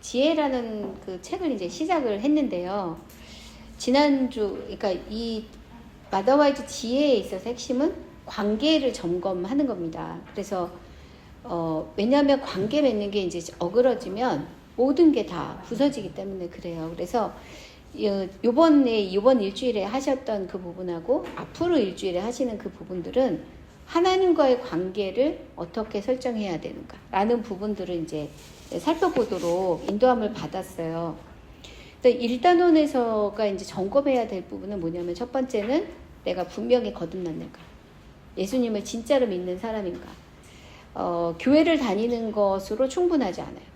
지혜라는 그 책을 이제 시작을 했는데요. 지난주, 그러니까 이 마더와이즈 지혜에 있어서 핵심은 관계를 점검하는 겁니다. 그래서 왜냐하면 관계 맺는 게 이제 어그러지면 모든 게 다 부서지기 때문에 그래요. 그래서 이번 일주일에 하셨던 그 부분하고 앞으로 일주일에 하시는 그 부분들은 하나님과의 관계를 어떻게 설정해야 되는가 라는 부분들을 이제 살펴보도록 인도함을 받았어요. 1단원에서가 이제 점검해야 될 부분은 뭐냐면 첫 번째는 내가 분명히 거듭났는가, 예수님을 진짜로 믿는 사람인가. 교회를 다니는 것으로 충분하지 않아요.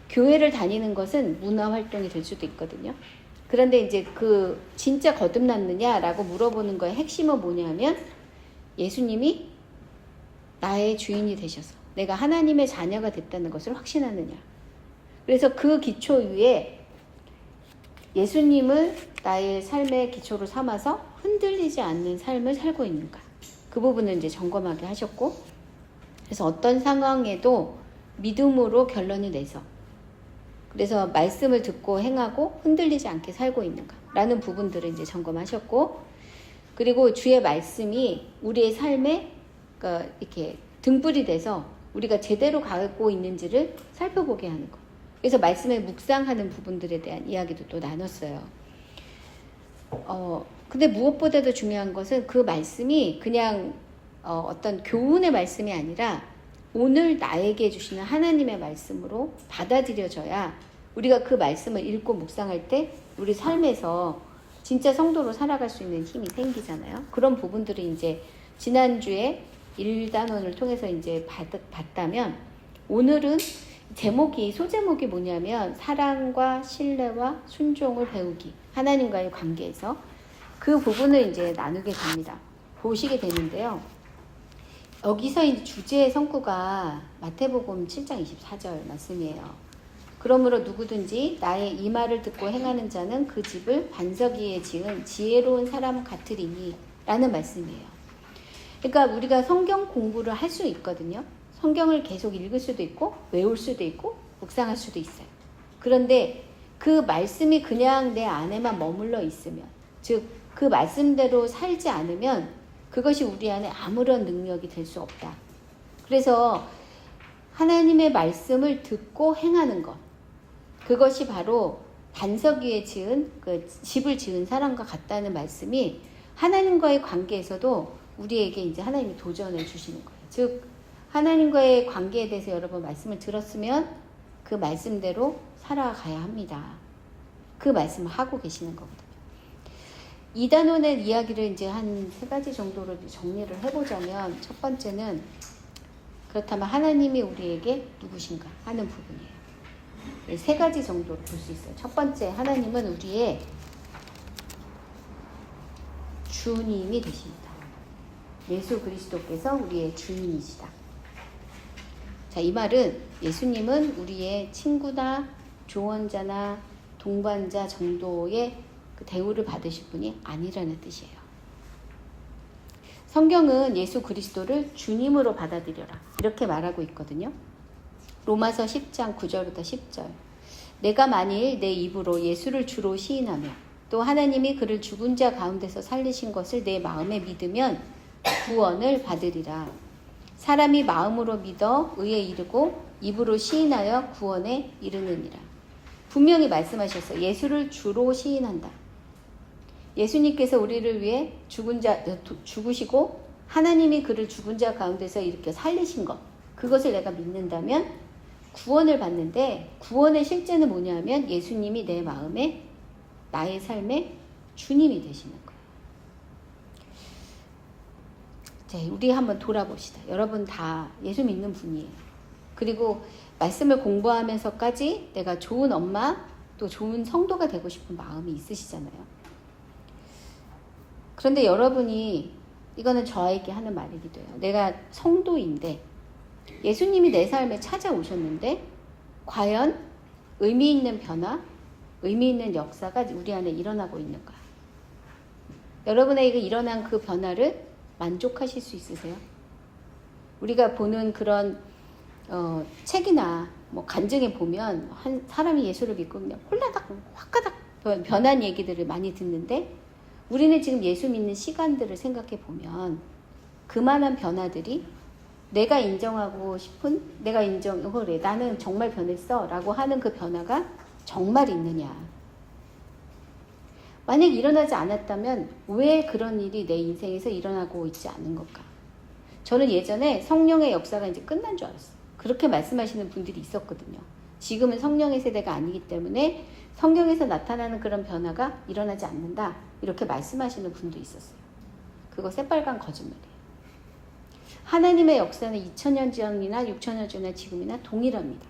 교회를 다니는 것은 문화 활동이 될 수도 있거든요. 그런데 이제 그 진짜 거듭났느냐라고 물어보는 거의 핵심은 뭐냐면 예수님이 나의 주인이 되셔서 내가 하나님의 자녀가 됐다는 것을 확신하느냐. 그래서 그 기초 위에 예수님을 나의 삶의 기초로 삼아서 흔들리지 않는 삶을 살고 있는가. 그 부분을 이제 점검하게 하셨고, 그래서 어떤 상황에도 믿음으로 결론을 내서, 그래서 말씀을 듣고 행하고 흔들리지 않게 살고 있는가 라는 부분들을 이제 점검하셨고, 그리고 주의 말씀이 우리의 삶에 이렇게 등불이 돼서 우리가 제대로 가고 있는지를 살펴보게 하는 것. 그래서 말씀에 묵상하는 부분들에 대한 이야기도 또 나눴어요. 근데 무엇보다도 중요한 것은 그 말씀이 그냥 어떤 교훈의 말씀이 아니라 오늘 나에게 주시는 하나님의 말씀으로 받아들여져야 우리가 그 말씀을 읽고 묵상할 때 우리 삶에서 진짜 성도로 살아갈 수 있는 힘이 생기잖아요. 그런 부분들을 이제 지난주에 1단원을 통해서 이제 봤다면, 오늘은 소제목이 뭐냐면 사랑과 신뢰와 순종을 배우기, 하나님과의 관계에서 그 부분을 이제 나누게 됩니다. 보시게 되는데요. 여기서 이제 주제의 성구가 마태복음 7장 24절 말씀이에요. 그러므로 누구든지 나의 이 말을 듣고 행하는 자는 그 집을 반석 위에 지은 지혜로운 사람 같으리니 라는 말씀이에요. 그러니까 우리가 성경 공부를 할 수 있거든요. 성경을 계속 읽을 수도 있고 외울 수도 있고 묵상할 수도 있어요. 그런데 그 말씀이 그냥 내 안에만 머물러 있으면, 즉 그 말씀대로 살지 않으면 그것이 우리 안에 아무런 능력이 될 수 없다. 그래서 하나님의 말씀을 듣고 행하는 것, 그것이 바로 반석 위에 지은 그 집을 지은 사람과 같다는 말씀이 하나님과의 관계에서도 우리에게 이제 하나님이 도전을 주시는 거예요. 즉 하나님과의 관계에 대해서 여러분 말씀을 들었으면 그 말씀대로 살아가야 합니다. 그 말씀을 하고 계시는 거거든요. 2단원의 이야기를 이제 한 3가지 정도로 정리를 해보자면, 첫 번째는 그렇다면 하나님이 우리에게 누구신가 하는 부분이에요. 3가지 정도로 볼 수 있어요. 첫 번째, 하나님은 우리의 주님이 되십니다. 예수 그리스도께서 우리의 주인이시다. 자, 이 말은 예수님은 우리의 친구나 조언자나 동반자 정도의 그 대우를 받으실 분이 아니라는 뜻이에요. 성경은 예수 그리스도를 주님으로 받아들여라 이렇게 말하고 있거든요. 로마서 10장 9절부터 10절. 내가 만일 내 입으로 예수를 주로 시인하며 또 하나님이 그를 죽은 자 가운데서 살리신 것을 내 마음에 믿으면 구원을 받으리라. 사람이 마음으로 믿어 의에 이르고 입으로 시인하여 구원에 이르느니라. 분명히 말씀하셨어요. 예수를 주로 시인한다. 예수님께서 우리를 위해 죽으시고 하나님이 그를 죽은 자 가운데서 이렇게 살리신 것, 그것을 내가 믿는다면 구원을 받는데, 구원의 실제는 뭐냐면 예수님이 내 마음에, 나의 삶에 주님이 되시는 거예요. 자, 우리 한번 돌아봅시다. 여러분 다 예수 믿는 분이에요. 그리고 말씀을 공부하면서까지 내가 좋은 엄마, 또 좋은 성도가 되고 싶은 마음이 있으시잖아요. 그런데 여러분이, 이거는 저에게 하는 말이기도 해요. 내가 성도인데 예수님이 내 삶에 찾아오셨는데 과연 의미 있는 변화, 의미 있는 역사가 우리 안에 일어나고 있는가? 여러분에게 일어난 그 변화를 만족하실 수 있으세요? 우리가 보는 그런 책이나 뭐 간증에 보면 한 사람이 예수를 믿고 그냥 홀라닥 화가닥 변한 얘기들을 많이 듣는데 우리는 지금 예수 믿는 시간들을 생각해 보면 그만한 변화들이 내가 인정하고 싶은 그래 나는 정말 변했어 라고 하는 그 변화가 정말 있느냐. 만약 일어나지 않았다면 왜 그런 일이 내 인생에서 일어나고 있지 않은 걸까? 저는 예전에 성령의 역사가 이제 끝난 줄 알았어요. 그렇게 말씀하시는 분들이 있었거든요. 지금은 성령의 세대가 아니기 때문에 성경에서 나타나는 그런 변화가 일어나지 않는다. 이렇게 말씀하시는 분도 있었어요. 그거 새빨간 거짓말이에요. 하나님의 역사는 2000년 전이나 6000년 전이나 지금이나 동일합니다.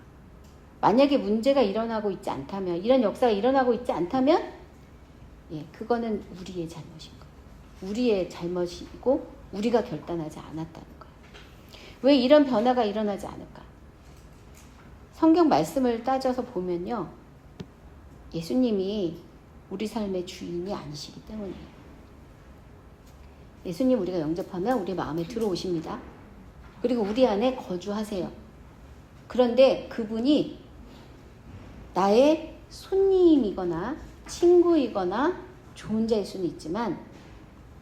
만약에 문제가 일어나고 있지 않다면, 이런 역사가 일어나고 있지 않다면, 그거는 우리의 잘못인 거예요. 우리의 잘못이고 우리가 결단하지 않았다는 거예요. 왜 이런 변화가 일어나지 않을까? 성경 말씀을 따져서 보면요. 예수님이 우리 삶의 주인이 아니시기 때문이에요. 예수님 우리가 영접하면 우리 마음에 들어오십니다. 그리고 우리 안에 거주하세요. 그런데 그분이 나의 손님이거나 친구이거나 좋은 자일 수는 있지만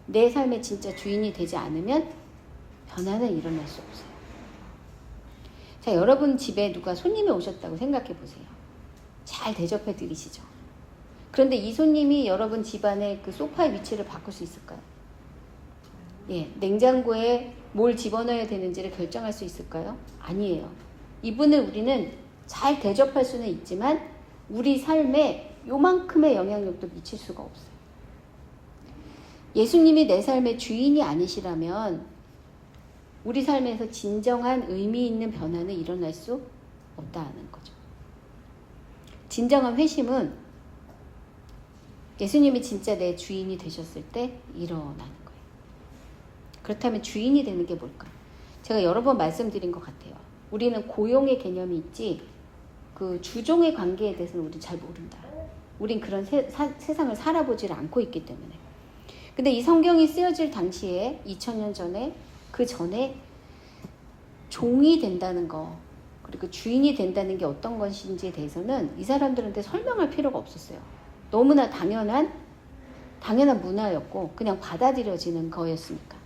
내 삶의 진짜 주인이 되지 않으면 변화는 일어날 수 없어요. 자, 여러분 집에 누가 손님이 오셨다고 생각해 보세요. 잘 대접해 드리시죠. 그런데 이 손님이 여러분 집안의 그 소파의 위치를 바꿀 수 있을까요? 냉장고에 뭘 집어넣어야 되는지를 결정할 수 있을까요? 아니에요. 이분을 우리는 잘 대접할 수는 있지만 우리 삶에 요만큼의 영향력도 미칠 수가 없어요. 예수님이 내 삶의 주인이 아니시라면 우리 삶에서 진정한 의미 있는 변화는 일어날 수 없다는 거죠. 진정한 회심은 예수님이 진짜 내 주인이 되셨을 때 일어나는 거예요. 그렇다면 주인이 되는 게 뭘까요? 제가 여러 번 말씀드린 것 같아요. 우리는 고용의 개념이 있지 그 주종의 관계에 대해서는 우리는 잘 모른다. 우린 그런 세상을 살아보질 않고 있기 때문에. 근데 이 성경이 쓰여질 당시에 2000년 전에 그 전에 종이 된다는 거 그리고 주인이 된다는 게 어떤 것인지에 대해서는 이 사람들한테 설명할 필요가 없었어요. 너무나 당연한 문화였고 그냥 받아들여지는 거였으니까.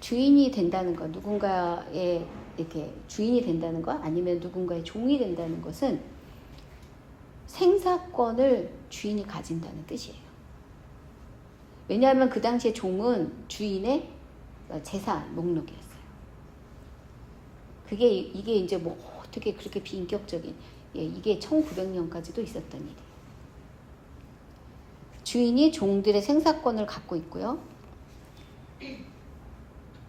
주인이 된다는 것, 누군가의 이렇게 주인이 된다는 것 아니면 누군가의 종이 된다는 것은 생사권을 주인이 가진다는 뜻이에요. 왜냐하면 그 당시에 종은 주인의 재산 목록이었어요. 이게 이제 뭐 어떻게 그렇게 비인격적인, 이게 1900년까지도 있었던 일이에요. 주인이 종들의 생사권을 갖고 있고요.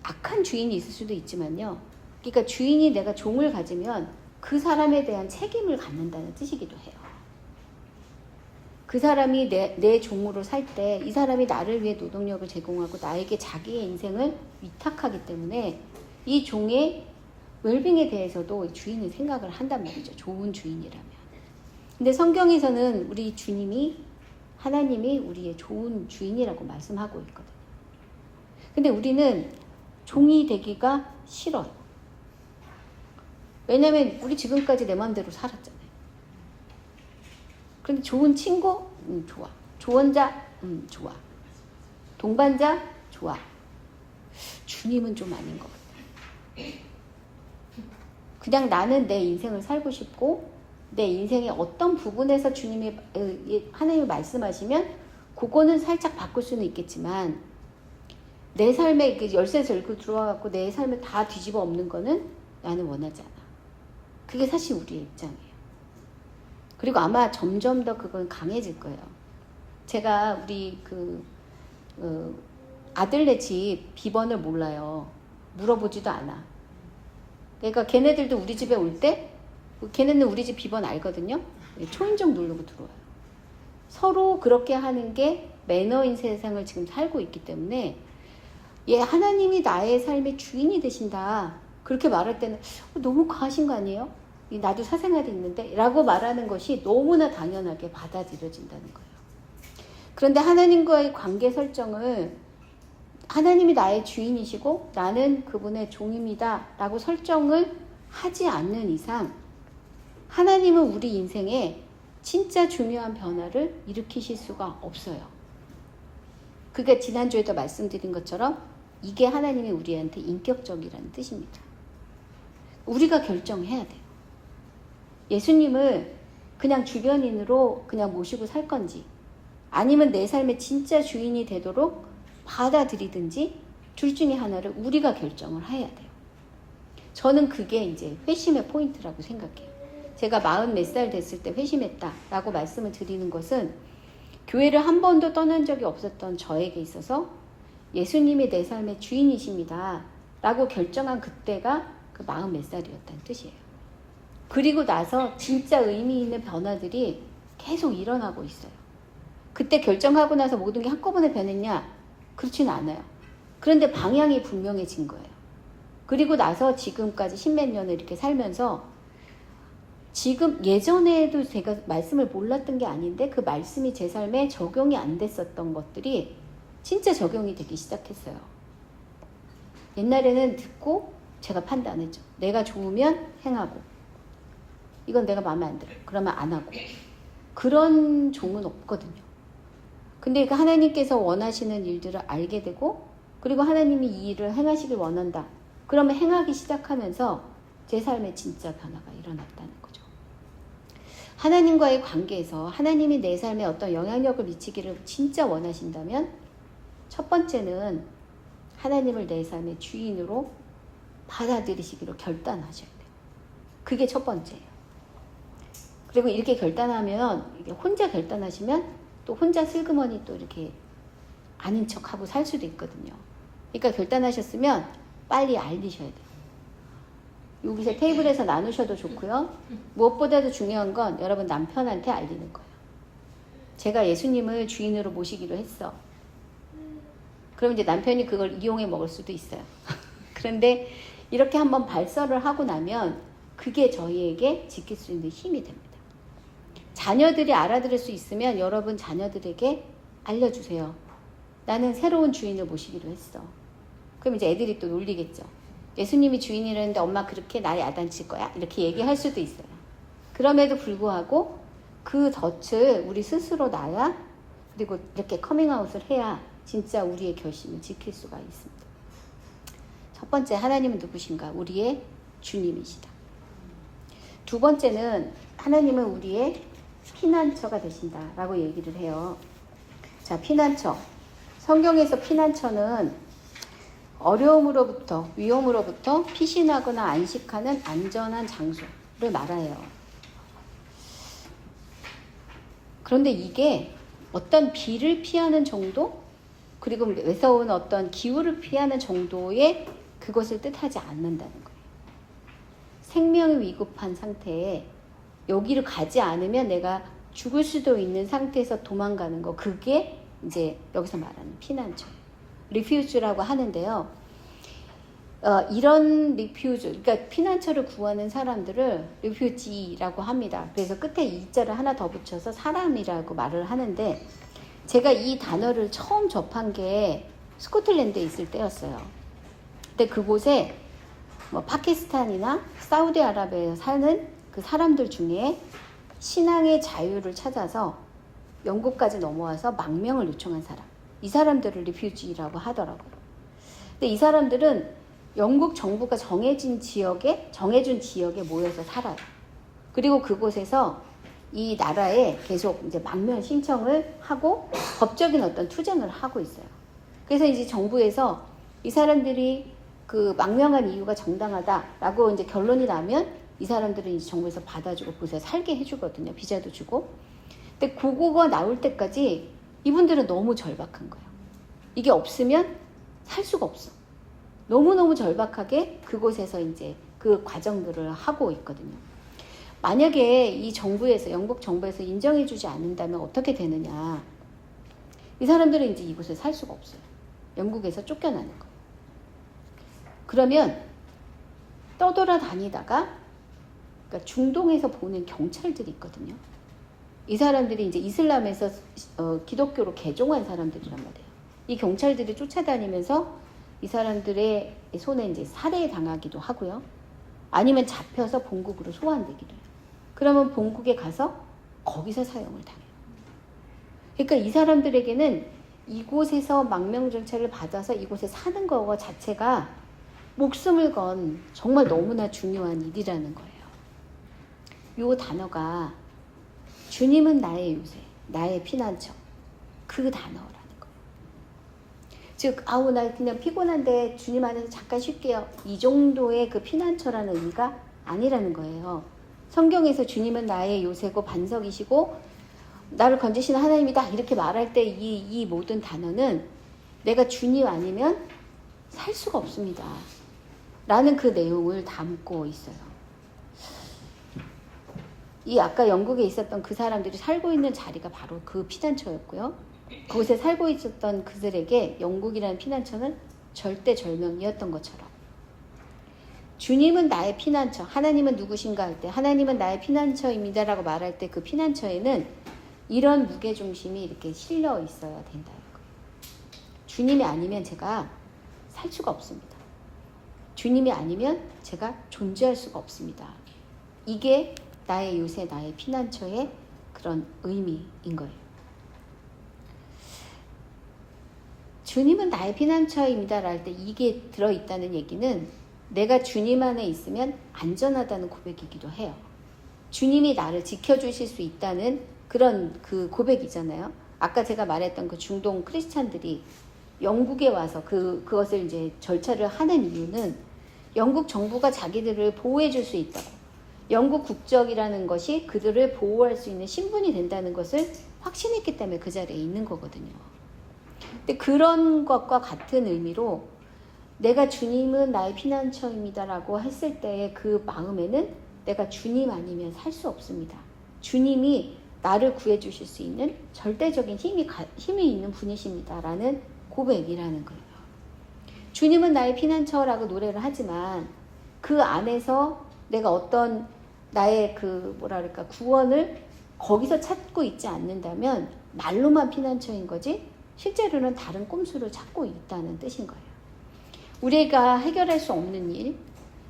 악한 주인이 있을 수도 있지만요. 그러니까 주인이 내가 종을 가지면 그 사람에 대한 책임을 갖는다는 뜻이기도 해요. 그 사람이 내 종으로 살 때 이 사람이 나를 위해 노동력을 제공하고 나에게 자기의 인생을 위탁하기 때문에 이 종의 웰빙에 대해서도 주인은 생각을 한단 말이죠. 좋은 주인이라면. 근데 성경에서는 우리 주님이 하나님이 우리의 좋은 주인이라고 말씀하고 있거든요. 근데 우리는 종이 되기가 싫어요. 왜냐면 우리 지금까지 내 마음대로 살았잖아요. 그런데 좋은 친구? 좋아. 조언자? 좋아. 동반자? 좋아. 주님은 좀 아닌 것 같아요. 그냥 나는 내 인생을 살고 싶고 내 인생의 어떤 부분에서 하나님이 말씀하시면 그거는 살짝 바꿀 수는 있겠지만 내 삶에 열쇠 들고 들어와갖고 내 삶을 다 뒤집어 엎는 거는 나는 원하지 않아. 그게 사실 우리의 입장이에요. 그리고 아마 점점 더 그건 강해질 거예요. 제가 우리 아들네 집 비번을 몰라요. 물어보지도 않아. 그러니까 걔네들도 우리 집에 올 때 걔네는 우리 집 비번 알거든요. 초인종 누르고 들어와요. 서로 그렇게 하는 게 매너인 세상을 지금 살고 있기 때문에 하나님이 나의 삶의 주인이 되신다. 그렇게 말할 때는 너무 과하신 거 아니에요? 나도 사생활이 있는데 라고 말하는 것이 너무나 당연하게 받아들여진다는 거예요. 그런데 하나님과의 관계 설정을 하나님이 나의 주인이시고 나는 그분의 종입니다 라고 설정을 하지 않는 이상 하나님은 우리 인생에 진짜 중요한 변화를 일으키실 수가 없어요. 그러니까 지난주에도 말씀드린 것처럼 이게 하나님이 우리한테 인격적이라는 뜻입니다. 우리가 결정해야 돼요. 예수님을 그냥 주변인으로 그냥 모시고 살 건지 아니면 내 삶의 진짜 주인이 되도록 받아들이든지 둘 중에 하나를 우리가 결정을 해야 돼요. 저는 그게 이제 회심의 포인트라고 생각해요. 제가 40 몇 살 됐을 때 회심했다라고 말씀을 드리는 것은 교회를 한 번도 떠난 적이 없었던 저에게 있어서 예수님이 내 삶의 주인이십니다 라고 결정한 그때가 그 40 몇 살이었다는 뜻이에요. 그리고 나서 진짜 의미 있는 변화들이 계속 일어나고 있어요. 그때 결정하고 나서 모든 게 한꺼번에 변했냐? 그렇진 않아요. 그런데 방향이 분명해진 거예요. 그리고 나서 지금까지 10몇 년을 이렇게 살면서 지금 예전에도 제가 말씀을 몰랐던 게 아닌데 그 말씀이 제 삶에 적용이 안 됐었던 것들이 진짜 적용이 되기 시작했어요. 옛날에는 듣고 제가 판단했죠. 내가 좋으면 행하고 이건 내가 마음에 안 들어. 그러면 안 하고. 그런 종은 없거든요. 근데 그 하나님께서 원하시는 일들을 알게 되고 그리고 하나님이 이 일을 행하시길 원한다. 그러면 행하기 시작하면서 제 삶에 진짜 변화가 일어났다는 거죠. 하나님과의 관계에서 하나님이 내 삶에 어떤 영향력을 미치기를 진짜 원하신다면 첫 번째는 하나님을 내 삶의 주인으로 받아들이시기로 결단하셔야 돼요. 그게 첫 번째예요. 그리고 이렇게 결단하면 이게 혼자 결단하시면 또 혼자 슬그머니 또 이렇게 아닌 척하고 살 수도 있거든요. 그러니까 결단하셨으면 빨리 알리셔야 돼요. 여기서 테이블에서 나누셔도 좋고요. 무엇보다도 중요한 건 여러분 남편한테 알리는 거예요. 제가 예수님을 주인으로 모시기로 했어. 그럼 이제 남편이 그걸 이용해 먹을 수도 있어요. 그런데 이렇게 한번 발설을 하고 나면 그게 저희에게 지킬 수 있는 힘이 됩니다. 자녀들이 알아들을 수 있으면 여러분 자녀들에게 알려주세요. 나는 새로운 주인을 모시기로 했어. 그럼 이제 애들이 또 놀리겠죠. 예수님이 주인이라는데 엄마 그렇게 나 야단칠 거야? 이렇게 얘기할 수도 있어요. 그럼에도 불구하고 그 덫을 우리 스스로 놔야 그리고 이렇게 커밍아웃을 해야 진짜 우리의 결심을 지킬 수가 있습니다. 첫 번째, 하나님은 누구신가? 우리의 주님이시다. 두 번째는 하나님은 우리의 피난처가 되신다라고 얘기를 해요. 자, 피난처. 성경에서 피난처는 어려움으로부터, 위험으로부터 피신하거나 안식하는 안전한 장소를 말해요. 그런데 이게 어떤 비를 피하는 정도? 그리고 매서운 어떤 기후를 피하는 정도의 그것을 뜻하지 않는다는 거예요. 생명이 위급한 상태에 여기를 가지 않으면 내가 죽을 수도 있는 상태에서 도망가는 거, 그게 이제 여기서 말하는 피난처예요. 리퓨즈라고 하는데요. 이런 리퓨즈, 그러니까 피난처를 구하는 사람들을 리퓨지라고 합니다. 그래서 끝에 이자를 하나 더 붙여서 사람이라고 말을 하는데 제가 이 단어를 처음 접한 게 스코틀랜드에 있을 때였어요. 근데 그곳에 뭐 파키스탄이나 사우디아라비아에 사는 그 사람들 중에 신앙의 자유를 찾아서 영국까지 넘어와서 망명을 요청한 사람, 이 사람들을 리퓨지라고 하더라고요. 근데 이 사람들은 영국 정부가 정해준 지역에 모여서 살아요. 그리고 그곳에서 이 나라에 계속 이제 망명 신청을 하고 법적인 어떤 투쟁을 하고 있어요. 그래서 이제 정부에서 이 사람들이 그 망명한 이유가 정당하다라고 이제 결론이 나면 이 사람들은 이제 정부에서 받아주고 그곳에 살게 해주거든요. 비자도 주고. 근데 그거가 나올 때까지 이분들은 너무 절박한 거예요. 이게 없으면 살 수가 없어. 너무너무 절박하게 그곳에서 이제 그 과정들을 하고 있거든요. 만약에 이 정부에서, 영국 정부에서 인정해주지 않는다면 어떻게 되느냐. 이 사람들은 이제 이곳에 살 수가 없어요. 영국에서 쫓겨나는 거예요. 그러면 떠돌아다니다가 그러니까 중동에서 보는 경찰들이 있거든요. 이 사람들이 이제 이슬람에서 기독교로 개종한 사람들이란 말이에요. 이 경찰들이 쫓아다니면서 이 사람들의 손에 이제 살해당하기도 하고요. 아니면 잡혀서 본국으로 소환되기도 해요. 그러면 본국에 가서 거기서 사형을 당해요. 그러니까 이 사람들에게는 이곳에서 망명절차를 받아서 이곳에 사는 거 자체가 목숨을 건 정말 너무나 중요한 일이라는 거예요. 요 단어가 주님은 나의 요새, 나의 피난처, 그 단어라는 거예요. 즉, 아우 나 그냥 피곤한데 주님 안에서 잠깐 쉴게요. 이 정도의 그 피난처라는 의미가 아니라는 거예요. 성경에서 주님은 나의 요새고 반석이시고 나를 건지시는 하나님이다 이렇게 말할 때 이 모든 단어는 내가 주님 아니면 살 수가 없습니다 라는 그 내용을 담고 있어요. 이 아까 영국에 있었던 그 사람들이 살고 있는 자리가 바로 그 피난처였고요. 그곳에 살고 있었던 그들에게 영국이라는 피난처는 절대절명이었던 것처럼 주님은 나의 피난처, 하나님은 누구신가 할 때 하나님은 나의 피난처입니다 라고 말할 때 그 피난처에는 이런 무게중심이 이렇게 실려 있어야 된다는 거예요. 주님이 아니면 제가 살 수가 없습니다. 주님이 아니면 제가 존재할 수가 없습니다. 이게 나의 요새, 나의 피난처의 그런 의미인 거예요. 주님은 나의 피난처입니다 할 때 이게 들어있다는 얘기는 내가 주님 안에 있으면 안전하다는 고백이기도 해요. 주님이 나를 지켜주실 수 있다는 그런 그 고백이잖아요. 아까 제가 말했던 그 중동 크리스찬들이 영국에 와서 그것을 이제 절차를 하는 이유는 영국 정부가 자기들을 보호해 줄 수 있다고. 영국 국적이라는 것이 그들을 보호할 수 있는 신분이 된다는 것을 확신했기 때문에 그 자리에 있는 거거든요. 근데 그런 것과 같은 의미로 내가 주님은 나의 피난처입니다라고 했을 때의 그 마음에는 내가 주님 아니면 살 수 없습니다. 주님이 나를 구해 주실 수 있는 절대적인 힘이 있는 분이십니다라는 고백이라는 거예요. 주님은 나의 피난처라고 노래를 하지만 그 안에서 내가 어떤 나의 구원을 거기서 찾고 있지 않는다면 말로만 피난처인 거지 실제로는 다른 꼼수를 찾고 있다는 뜻인 거예요. 우리가 해결할 수 없는 일,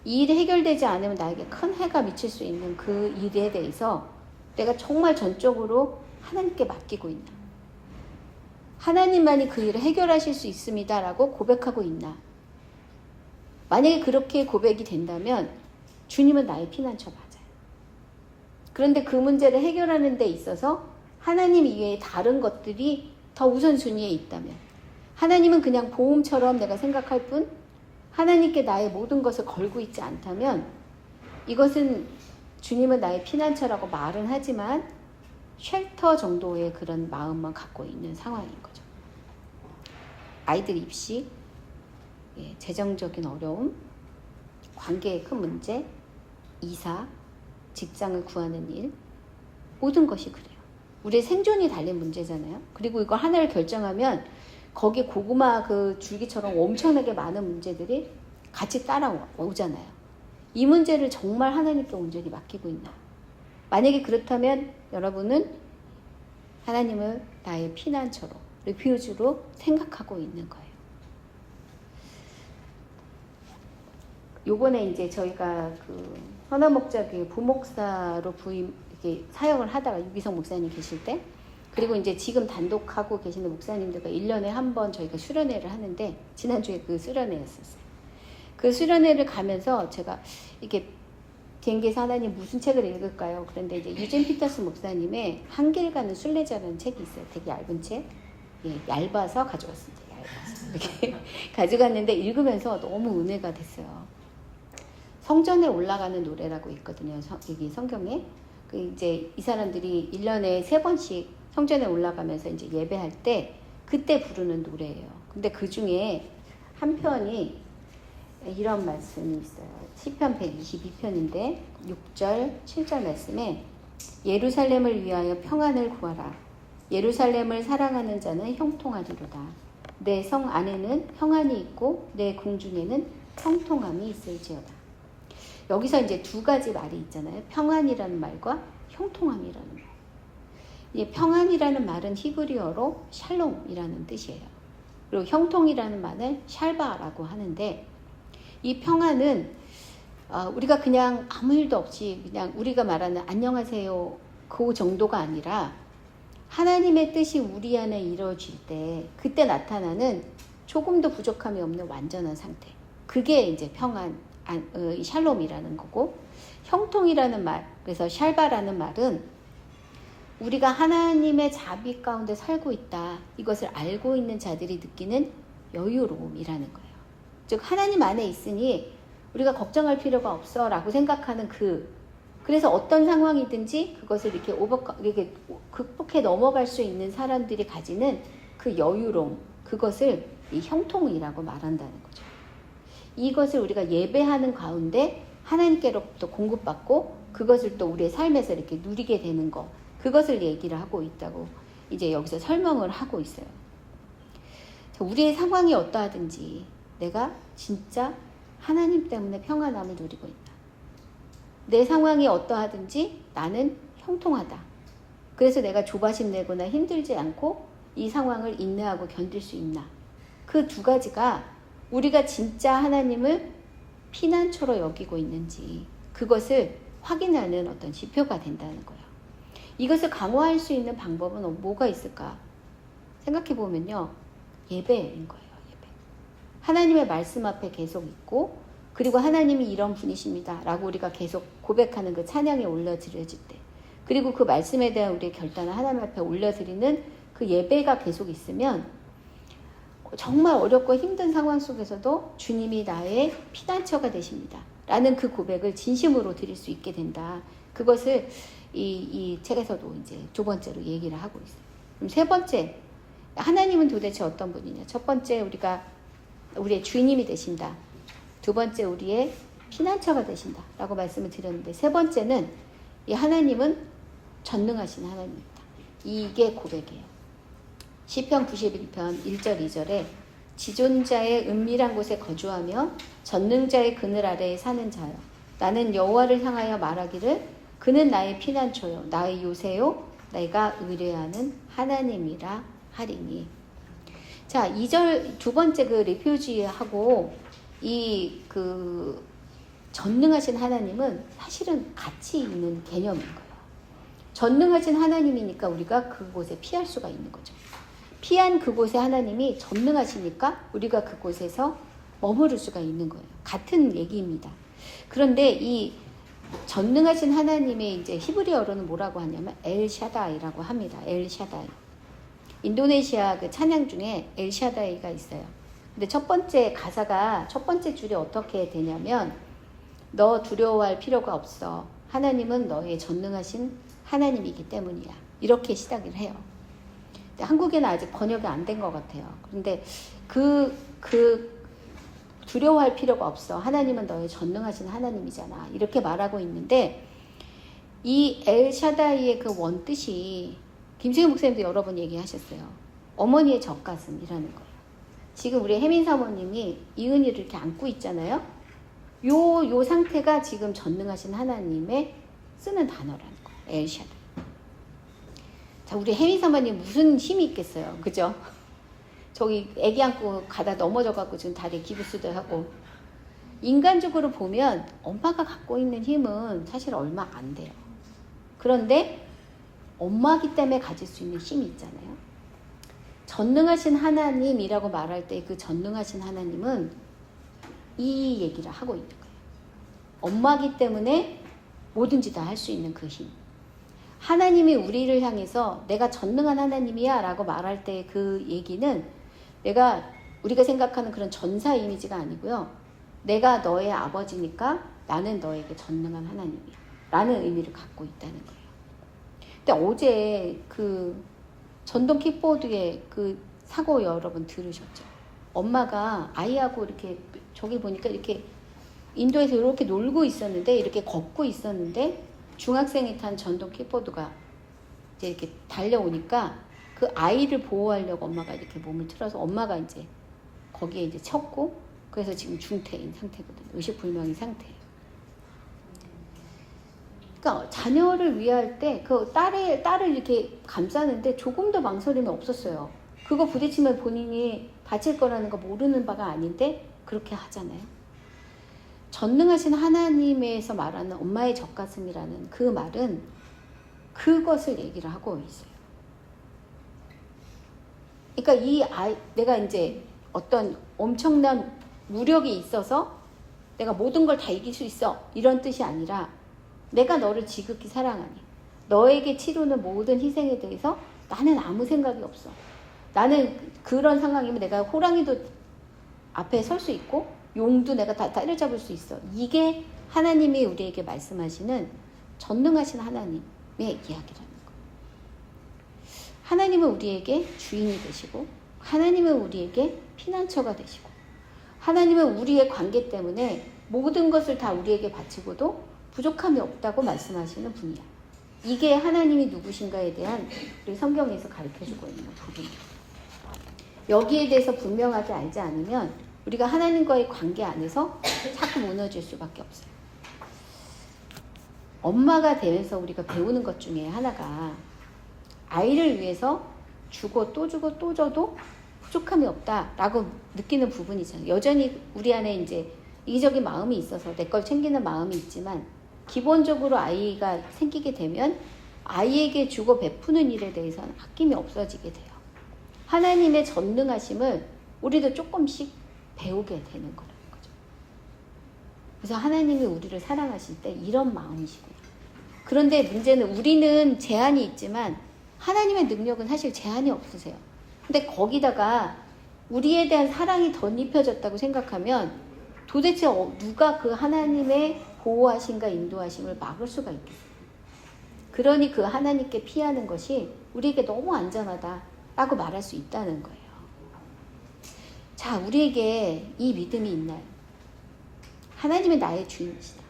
이 일이 해결되지 않으면 나에게 큰 해가 미칠 수 있는 그 일에 대해서 내가 정말 전적으로 하나님께 맡기고 있나? 하나님만이 그 일을 해결하실 수 있습니다 라고 고백하고 있나? 만약에 그렇게 고백이 된다면 주님은 나의 피난처 맞아요. 그런데 그 문제를 해결하는 데 있어서 하나님 이외에 다른 것들이 더 우선순위에 있다면 하나님은 그냥 보험처럼 내가 생각할 뿐 하나님께 나의 모든 것을 걸고 있지 않다면 이것은 주님은 나의 피난처라고 말은 하지만 쉘터 정도의 그런 마음만 갖고 있는 상황인 거죠. 아이들 입시, 재정적인 어려움, 관계의 큰 문제, 이사, 직장을 구하는 일, 모든 것이 그래요. 우리의 생존이 달린 문제잖아요. 그리고 이거 하나를 결정하면 거기에 고구마 그 줄기처럼 엄청나게 많은 문제들이 같이 따라오잖아요. 이 문제를 정말 하나님께 온전히 맡기고 있나? 만약에 그렇다면 여러분은 하나님을 나의 피난처로, 리퓨지로 생각하고 있는 거예요. 요번에 이제 저희가 그 헌화목자교회 부목사로 이렇게 사역을 하다가 유기성 목사님 계실 때, 그리고 이제 지금 단독 하고 계시는 목사님들과 1년에 한 번 저희가 수련회를 하는데, 지난주에 그 수련회였었어요. 그 수련회를 가면서 제가 이렇게 비행기에서 하나님 무슨 책을 읽을까요? 그런데 이제 유진 피터스 목사님의 한길 가는 순례자라는 책이 있어요. 되게 얇은 책. 얇아서 가져왔습니다. 얇아서. 이렇게 가져갔는데 읽으면서 너무 은혜가 됐어요. 성전에 올라가는 노래라고 있거든요. 여기 성경에. 이제 이 사람들이 1년에 3번씩 성전에 올라가면서 이제 예배할 때 그때 부르는 노래예요. 근데 그 중에 한 편이 이런 말씀이 있어요. 시편 122편인데 6절, 7절 말씀에 예루살렘을 위하여 평안을 구하라. 예루살렘을 사랑하는 자는 형통하리로다. 내 성 안에는 평안이 있고 내 궁중에는 형통함이 있을지어다. 여기서 이제 두 가지 말이 있잖아요. 평안이라는 말과 형통함이라는 말. 이 평안이라는 말은 히브리어로 샬롬이라는 뜻이에요. 그리고 형통이라는 말은 샬바라고 하는데 이 평안은 우리가 그냥 아무 일도 없이 그냥 우리가 말하는 안녕하세요 그 정도가 아니라 하나님의 뜻이 우리 안에 이루어질 때 그때 나타나는 조금도 부족함이 없는 완전한 상태. 그게 이제 평안, 샬롬이라는 거고, 형통이라는 말, 그래서 샬바라는 말은 우리가 하나님의 자비 가운데 살고 있다. 이것을 알고 있는 자들이 느끼는 여유로움이라는 거예요. 즉 하나님 안에 있으니 우리가 걱정할 필요가 없어 라고 생각하는 그래서 어떤 상황이든지 그것을 이렇게 극복해 넘어갈 수 있는 사람들이 가지는 그 여유로움, 그것을 이 형통이라고 말한다는 거죠. 이것을 우리가 예배하는 가운데 하나님께로부터 공급받고 그것을 또 우리의 삶에서 이렇게 누리게 되는 것, 그것을 얘기를 하고 있다고 이제 여기서 설명을 하고 있어요. 우리의 상황이 어떠하든지 내가 진짜 하나님 때문에 평안함을 누리고 있다. 내 상황이 어떠하든지 나는 형통하다. 그래서 내가 조바심 내거나 힘들지 않고 이 상황을 인내하고 견딜 수 있나. 그 두 가지가 우리가 진짜 하나님을 피난처로 여기고 있는지 그것을 확인하는 어떤 지표가 된다는 거예요. 이것을 강화할 수 있는 방법은 뭐가 있을까? 생각해 보면요. 예배인 거예요. 예배. 하나님의 말씀 앞에 계속 있고 그리고 하나님이 이런 분이십니다 라고 우리가 계속 고백하는 그 찬양에 올려드려질 때 그리고 그 말씀에 대한 우리의 결단을 하나님 앞에 올려드리는 그 예배가 계속 있으면 정말 어렵고 힘든 상황 속에서도 주님이 나의 피난처가 되십니다 라는 그 고백을 진심으로 드릴 수 있게 된다. 그것을 이 책에서도 이제 두 번째로 얘기를 하고 있어요. 그럼 세 번째, 하나님은 도대체 어떤 분이냐? 첫 번째, 우리의 주인님이 되신다. 두 번째, 우리의 피난처가 되신다 라고 말씀을 드렸는데 세 번째는 이 하나님은 전능하신 하나님입니다. 이게 고백이에요. 시편 91편 1절 2절에 지존자의 은밀한 곳에 거주하며 전능자의 그늘 아래에 사는 자여 나는 여호와를 향하여 말하기를 그는 나의 피난처요 나의 요새요 내가 의뢰하는 하나님이라 하리니. 자, 2절 두 번째 그 리퓨지하고 전능하신 하나님은 사실은 같이 있는 개념인 거예요. 전능하신 하나님이니까 우리가 그곳에 피할 수가 있는 거죠. 피한 그곳에 하나님이 전능하시니까 우리가 그곳에서 머무를 수가 있는 거예요. 같은 얘기입니다. 그런데 이 전능하신 하나님의 이제 히브리어로는 뭐라고 하냐면 엘샤다이라고 합니다. 엘샤다이. 인도네시아 그 찬양 중에 엘샤다이가 있어요. 근데 첫 번째 가사가 첫 번째 줄이 어떻게 되냐면 너 두려워할 필요가 없어. 하나님은 너의 전능하신 하나님이기 때문이야. 이렇게 시작을 해요. 근데 한국에는 아직 번역이 안 된 것 같아요. 그런데 두려워할 필요가 없어. 하나님은 너의 전능하신 하나님이잖아. 이렇게 말하고 있는데 이 엘샤다이의 그 원뜻이 김수현 목사님도 여러 번 얘기하셨어요. 어머니의 젖가슴이라는 거예요. 지금 우리 혜민 사모님이 이은이를 이렇게 안고 있잖아요. 요 상태가 지금 전능하신 하나님의 쓰는 단어라는 거예요. 엘샤다이. 자, 우리 혜민 사모님 무슨 힘이 있겠어요. 그죠? 저기 애기 안고 가다 넘어져갖고 지금 다리에 기부스도 하고. 인간적으로 보면 엄마가 갖고 있는 힘은 사실 얼마 안 돼요. 그런데 엄마기 때문에 가질 수 있는 힘이 있잖아요. 전능하신 하나님이라고 말할 때 그 전능하신 하나님은 이 얘기를 하고 있는 거예요. 엄마기 때문에 뭐든지 다 할 수 있는 그 힘. 하나님이 우리를 향해서 내가 전능한 하나님이야 라고 말할 때 그 얘기는 우리가 생각하는 그런 전사 이미지가 아니고요. 내가 너의 아버지니까 나는 너에게 전능한 하나님이야 라는 의미를 갖고 있다는 거예요. 근데 어제 그 전동 킥보드의 그 사고 여러분 들으셨죠? 엄마가 아이하고 이렇게 저기 보니까 이렇게 인도에서 이렇게 놀고 있었는데 이렇게 걷고 있었는데 중학생이 탄 전동 킥보드가 이제 이렇게 달려오니까 그 아이를 보호하려고 엄마가 이렇게 몸을 틀어서 엄마가 이제 거기에 이제 쳤고 그래서 지금 중태인 상태거든요. 의식불명인 상태예요. 그러니까 자녀를 위할 때 그 딸을 이렇게 감싸는데 조금도 망설임이 없었어요. 그거 부딪히면 본인이 다칠 거라는 거 모르는 바가 아닌데 그렇게 하잖아요. 전능하신 하나님에서 말하는 엄마의 젖가슴이라는 그 말은 그것을 얘기를 하고 있어요. 그러니까 이 아이, 내가 이제 어떤 엄청난 무력이 있어서 내가 모든 걸 다 이길 수 있어, 이런 뜻이 아니라 내가 너를 지극히 사랑하니 너에게 치르는 모든 희생에 대해서 나는 아무 생각이 없어. 나는 그런 상황이면 내가 호랑이도 앞에 설 수 있고 용도 내가 다 때려잡을 수 있어. 이게 하나님이 우리에게 말씀하시는 전능하신 하나님의 이야기라는 거예요. 하나님은 우리에게 주인이 되시고, 하나님은 우리에게 피난처가 되시고, 하나님은 우리의 관계 때문에 모든 것을 다 우리에게 바치고도 부족함이 없다고 말씀하시는 분이야. 이게 하나님이 누구신가에 대한 우리 성경에서 가르쳐주고 있는 부분이에요. 여기에 대해서 분명하게 알지 않으면 우리가 하나님과의 관계 안에서 자꾸 무너질 수밖에 없어요. 엄마가 되면서 우리가 배우는 것 중에 하나가 아이를 위해서 주고 또 주고 또 줘도 부족함이 없다라고 느끼는 부분이잖아요. 여전히 우리 안에 이제 이기적인 마음이 있어서 내 걸 챙기는 마음이 있지만, 기본적으로 아이가 생기게 되면 아이에게 주고 베푸는 일에 대해서는 아낌이 없어지게 돼요. 하나님의 전능하심을 우리도 조금씩 배우게 되는 거라는 거죠. 그래서 하나님이 우리를 사랑하실 때 이런 마음이시고요. 그런데 문제는 우리는 제한이 있지만 하나님의 능력은 사실 제한이 없으세요. 근데 거기다가 우리에 대한 사랑이 덧입혀졌다고 생각하면 도대체 누가 그 하나님의 보호하심과 인도하심을 막을 수가 있겠어요. 그러니 그 하나님께 피하는 것이 우리에게 너무 안전하다라고 말할 수 있다는 거예요. 자, 우리에게 이 믿음이 있나요? 하나님이 나의 주인이시다.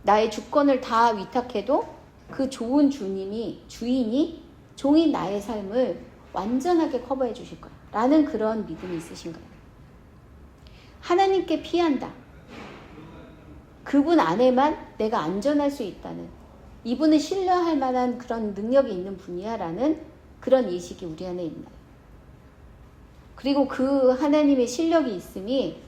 나의 주권을 다 위탁해도 그 좋은 주인이 종인 나의 삶을 완전하게 커버해 주실 거야 라는 그런 믿음이 있으신가요? 하나님께 피한다. 그분 안에만 내가 안전할 수 있다는, 이분은 신뢰할 만한 그런 능력이 있는 분이야 라는 그런 인식이 우리 안에 있나요? 그리고 그 하나님의 실력이 있음이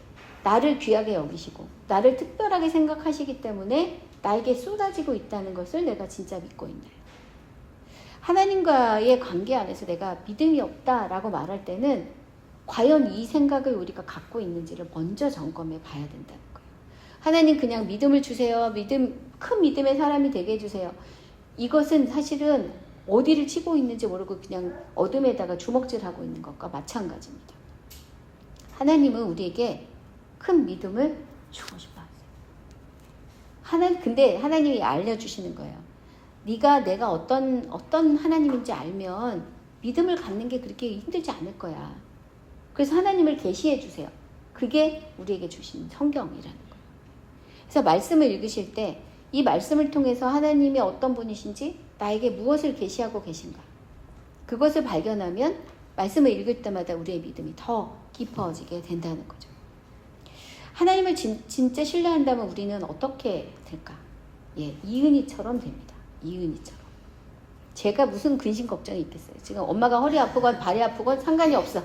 나를 귀하게 여기시고 나를 특별하게 생각하시기 때문에 나에게 쏟아지고 있다는 것을 내가 진짜 믿고 있나요? 하나님과의 관계 안에서 내가 믿음이 없다라고 말할 때는 과연 이 생각을 우리가 갖고 있는지를 먼저 점검해 봐야 된다는 거예요. 하나님 그냥 믿음을 주세요. 큰 믿음의 사람이 되게 해주세요. 이것은 사실은 어디를 치고 있는지 모르고 그냥 어둠에다가 주먹질하고 있는 것과 마찬가지입니다. 하나님은 우리에게 큰 믿음을 주고 싶어 하세요. 근데 하나님이 알려주시는 거예요. 내가 어떤 하나님인지 알면 믿음을 갖는 게 그렇게 힘들지 않을 거야. 그래서 하나님을 계시해 주세요. 그게 우리에게 주신 성경이라는 거예요. 그래서 말씀을 읽으실 때 이 말씀을 통해서 하나님이 어떤 분이신지, 나에게 무엇을 계시하고 계신가, 그것을 발견하면 말씀을 읽을 때마다 우리의 믿음이 더 깊어지게 된다는 거죠. 하나님을 진짜 신뢰한다면 우리는 어떻게 될까? 이은희처럼 됩니다. 이은희처럼. 제가 무슨 근심 걱정이 있겠어요. 지금 엄마가 허리 아프건 발이 아프건 상관이 없어.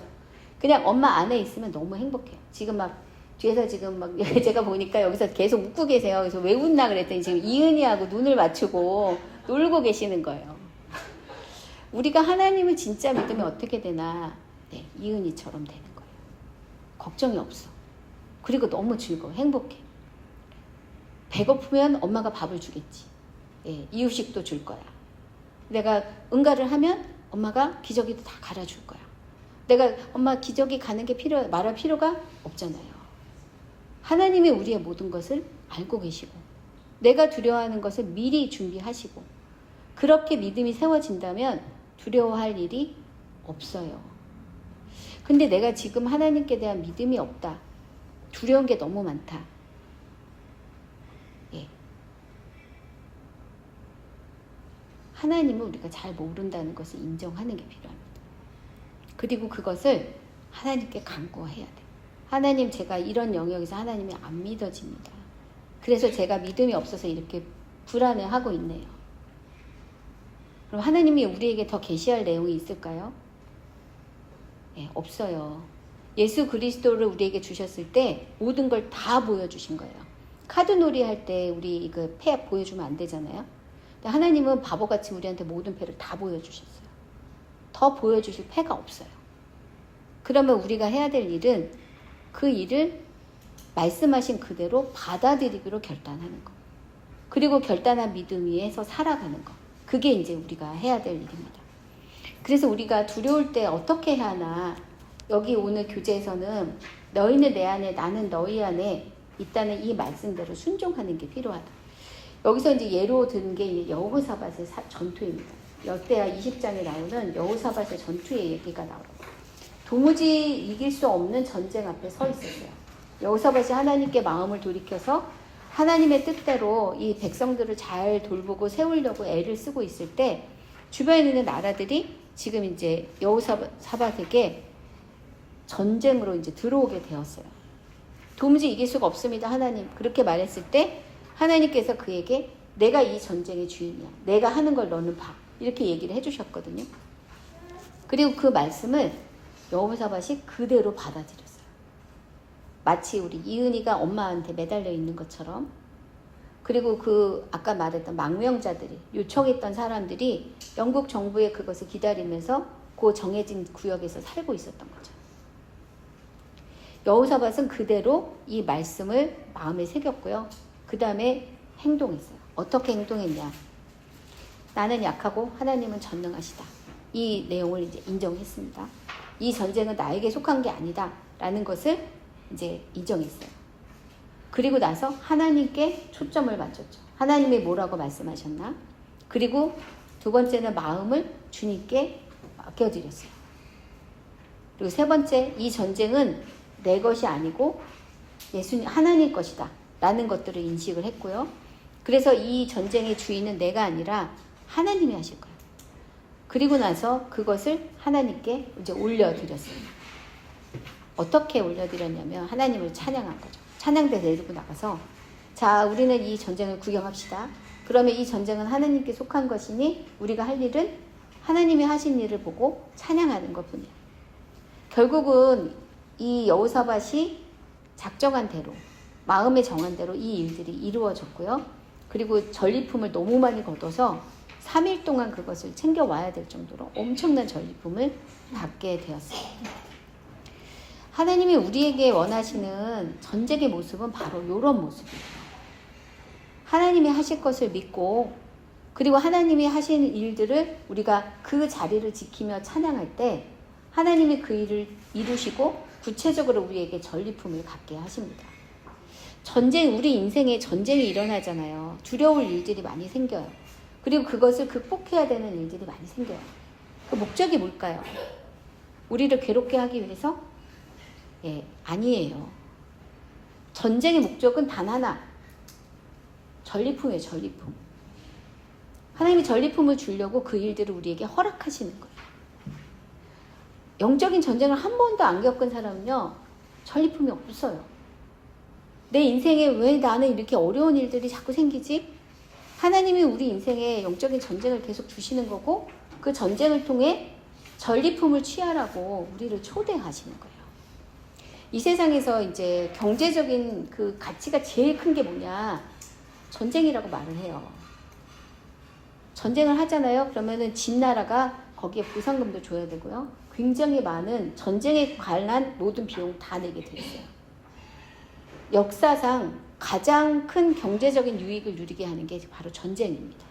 그냥 엄마 안에 있으면 너무 행복해요. 지금 막 뒤에서 지금 막 제가 보니까 여기서 계속 웃고 계세요. 그래서 왜 웃나 그랬더니 지금 이은희하고 눈을 맞추고 놀고 계시는 거예요. 우리가 하나님을 진짜 믿으면 어떻게 되나? 이은희처럼 되는 거예요. 걱정이 없어. 그리고 너무 즐거워. 행복해. 배고프면 엄마가 밥을 주겠지. 이유식도 줄 거야. 내가 응가를 하면 엄마가 기저귀도 다 갈아줄 거야. 내가 엄마 기저귀 가는 게 말할 필요가 없잖아요. 하나님이 우리의 모든 것을 알고 계시고 내가 두려워하는 것을 미리 준비하시고, 그렇게 믿음이 세워진다면 두려워할 일이 없어요. 근데 내가 지금 하나님께 대한 믿음이 없다. 두려운 게 너무 많다. 하나님을 우리가 잘 모른다는 것을 인정하는 게 필요합니다. 그리고 그것을 하나님께 간구해야 돼. 하나님, 제가 이런 영역에서 하나님이 안 믿어집니다. 그래서 제가 믿음이 없어서 이렇게 불안해하고 있네요. 그럼 하나님이 우리에게 더 계시할 내용이 있을까요? 없어요. 예수 그리스도를 우리에게 주셨을 때 모든 걸 다 보여주신 거예요. 카드놀이 할 때 우리 이거 패 보여주면 안 되잖아요. 근데 하나님은 바보같이 우리한테 모든 패를 다 보여주셨어요. 더 보여주실 패가 없어요. 그러면 우리가 해야 될 일은 그 일을 말씀하신 그대로 받아들이기로 결단하는 거. 그리고 결단한 믿음 위에서 살아가는 거. 그게 이제 우리가 해야 될 일입니다. 그래서 우리가 두려울 때 어떻게 해야 하나, 여기 오늘 교재에서는 너희는 내 안에 나는 너희 안에 있다는 이 말씀대로 순종하는 게 필요하다. 여기서 이제 예로 든 게 여호사밧의 전투입니다. 역대하 20장에 나오는 여호사밧의 전투의 얘기가 나와요. 도무지 이길 수 없는 전쟁 앞에 서 있었어요. 여호사밧이 하나님께 마음을 돌이켜서 하나님의 뜻대로 이 백성들을 잘 돌보고 세우려고 애를 쓰고 있을 때 주변에 있는 나라들이 지금 이제 여호사밧에게 전쟁으로 이제 들어오게 되었어요. 도무지 이길 수가 없습니다, 하나님. 그렇게 말했을 때 하나님께서 그에게 내가 이 전쟁의 주인이야. 내가 하는 걸 너는 봐. 이렇게 얘기를 해주셨거든요. 그리고 그 말씀을 여호사밧이 그대로 받아들였어요. 마치 우리 이은이가 엄마한테 매달려 있는 것처럼. 그리고 그 아까 말했던 망명자들이, 요청했던 사람들이 영국 정부의 그것을 기다리면서 그 정해진 구역에서 살고 있었던 거죠. 여호사밧은 그대로 이 말씀을 마음에 새겼고요. 그 다음에 행동했어요. 어떻게 행동했냐? 나는 약하고 하나님은 전능하시다. 이 내용을 이제 인정했습니다. 이 전쟁은 나에게 속한 게 아니다. 라는 것을 이제 인정했어요. 그리고 나서 하나님께 초점을 맞췄죠. 하나님이 뭐라고 말씀하셨나? 그리고 두 번째는 마음을 주님께 맡겨드렸어요. 그리고 세 번째, 이 전쟁은 내 것이 아니고 예수님, 하나님 것이다. 라는 것들을 인식을 했고요. 그래서 이 전쟁의 주인은 내가 아니라 하나님이 하실 거예요. 그리고 나서 그것을 하나님께 이제 올려드렸어요. 어떻게 올려드렸냐면 하나님을 찬양한 거죠. 찬양대 내리고 나가서 자, 우리는 이 전쟁을 구경합시다. 그러면 이 전쟁은 하나님께 속한 것이니 우리가 할 일은 하나님이 하신 일을 보고 찬양하는 것뿐이야. 결국은 이 여호사밧이 작정한 대로, 마음에 정한 대로 이 일들이 이루어졌고요. 그리고 전리품을 너무 많이 걷어서 3일 동안 그것을 챙겨와야 될 정도로 엄청난 전리품을 받게 되었어요. 하나님이 우리에게 원하시는 전쟁의 모습은 바로 이런 모습이에요. 하나님이 하실 것을 믿고, 그리고 하나님이 하시는 일들을 우리가 그 자리를 지키며 찬양할 때 하나님이 그 일을 이루시고 구체적으로 우리에게 전리품을 갖게 하십니다. 전쟁, 우리 인생에 전쟁이 일어나잖아요. 두려울 일들이 많이 생겨요. 그리고 그것을 극복해야 되는 일들이 많이 생겨요. 그 목적이 뭘까요? 우리를 괴롭게 하기 위해서? 예, 아니에요. 전쟁의 목적은 단 하나. 전리품이에요, 전리품. 하나님이 전리품을 주려고 그 일들을 우리에게 허락하시는 거예요. 영적인 전쟁을 한 번도 안 겪은 사람은요, 전리품이 없어요. 내 인생에 왜 나는 이렇게 어려운 일들이 자꾸 생기지? 하나님이 우리 인생에 영적인 전쟁을 계속 주시는 거고, 그 전쟁을 통해 전리품을 취하라고 우리를 초대하시는 거예요. 이 세상에서 이제 경제적인 그 가치가 제일 큰 게 뭐냐? 전쟁이라고 말을 해요. 전쟁을 하잖아요. 그러면은 진 나라가 거기에 보상금도 줘야 되고요. 굉장히 많은 전쟁에 관한 모든 비용 다 내게 돼 있어요. 역사상 가장 큰 경제적인 유익을 누리게 하는 게 바로 전쟁입니다.